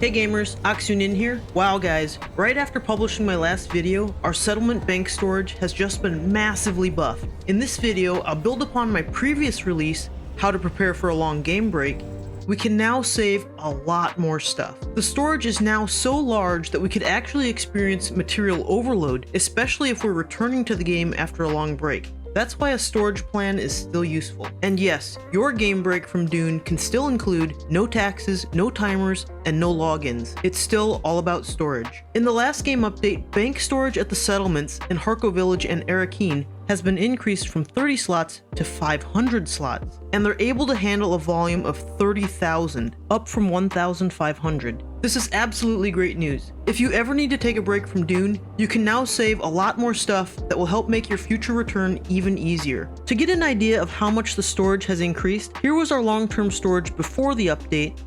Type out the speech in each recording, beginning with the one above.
Hey gamers, Aksu here. Wow guys, right after publishing my last video, our settlement bank storage has just been massively buffed. In this video, I'll build upon my previous release, How to Prepare for a Long Game Break. We can now save a lot more stuff. The storage is now so large that we could actually experience material overload, especially if we're returning to the game after a long break. That's why a storage plan is still useful. And yes, your game break from Dune can still include no taxes, no timers, and no logins. It's still all about storage. In the last game update, bank storage at the settlements in Harko Village and Arakeen has been increased from 30 slots to 500 slots, and they're able to handle a volume of 30,000, up from 1,500. This is absolutely great news. If you ever need to take a break from Dune, you can now save a lot more stuff that will help make your future return even easier. To get an idea of how much the storage has increased, here was our long-term storage before the update,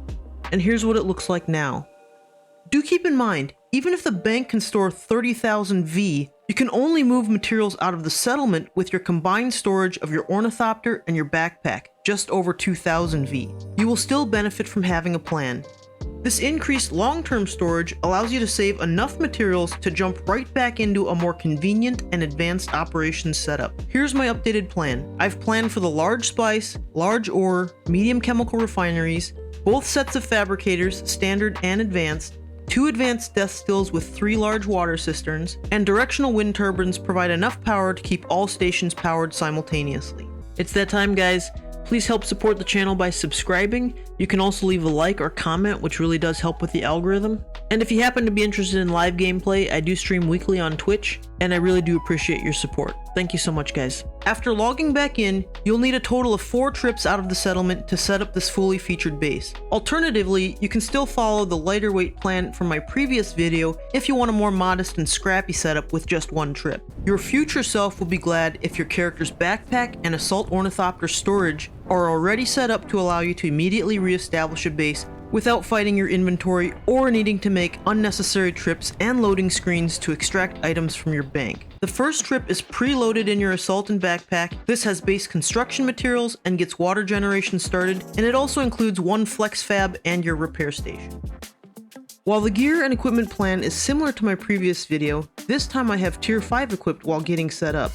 and here's what it looks like now. Do keep in mind, even if the bank can store 30,000 V, you can only move materials out of the settlement with your combined storage of your ornithopter and your backpack, just over 2,000 V. You will still benefit from having a plan. This increased long-term storage allows you to save enough materials to jump right back into a more convenient and advanced operations setup. Here's my updated plan. I've planned for the large spice, large ore, medium chemical refineries, both sets of fabricators, standard and advanced, 2 advanced death stills with 3 large water cisterns, and directional wind turbines provide enough power to keep all stations powered simultaneously. It's that time, guys. Please help support the channel by subscribing. You can also leave a like or comment, which really does help with the algorithm. And if you happen to be interested in live gameplay, I do stream weekly on Twitch, and I really do appreciate your support. Thank you so much, guys. After logging back in, you'll need a total of 4 trips out of the settlement to set up this fully featured base. Alternatively, you can still follow the lighter weight plan from my previous video if you want a more modest and scrappy setup with just 1 trip. Your future self will be glad if your character's backpack and assault ornithopter storage are already set up to allow you to immediately reestablish a base without fighting your inventory or needing to make unnecessary trips and loading screens to extract items from your bank. The first trip is preloaded in your assault and backpack. This has base construction materials and gets water generation started, and it also includes 1 flex fab and your repair station. While the gear and equipment plan is similar to my previous video, this time I have tier 5 equipped while getting set up.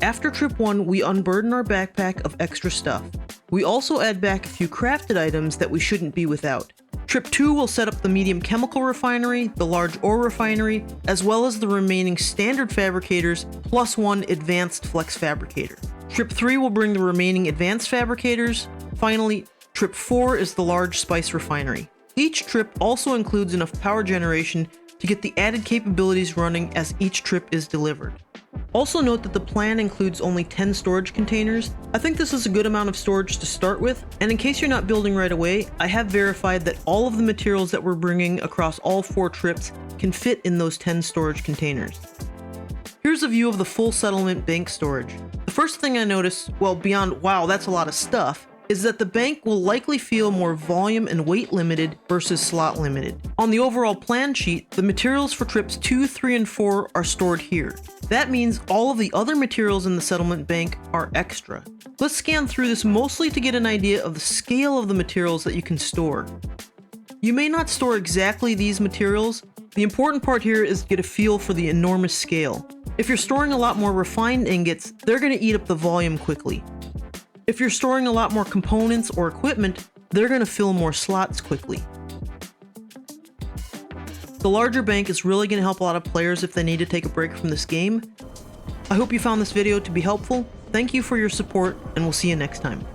After trip 1, we unburden our backpack of extra stuff. We also add back a few crafted items that we shouldn't be without. Trip 2 will set up the medium chemical refinery, the large ore refinery, as well as the remaining standard fabricators, plus 1 advanced flex fabricator. Trip 3 will bring the remaining advanced fabricators. Finally, trip 4 is the large spice refinery. Each trip also includes enough power generation to get the added capabilities running as each trip is delivered. Also note that the plan includes only 10 storage containers. I think this is a good amount of storage to start with, and in case you're not building right away, I have verified that all of the materials that we're bringing across all 4 trips can fit in those 10 storage containers. Here's a view of the full settlement bank storage. The first thing I noticed, well beyond wow that's a lot of stuff, is that the bank will likely feel more volume and weight limited versus slot limited. On the overall plan sheet, the materials for trips 2, 3, and 4 are stored here. That means all of the other materials in the settlement bank are extra. Let's scan through this mostly to get an idea of the scale of the materials that you can store. You may not store exactly these materials. The important part here is to get a feel for the enormous scale. If you're storing a lot more refined ingots, they're going to eat up the volume quickly. If you're storing a lot more components or equipment, they're going to fill more slots quickly. The larger bank is really going to help a lot of players if they need to take a break from this game. I hope you found this video to be helpful. Thank you for your support, and we'll see you next time.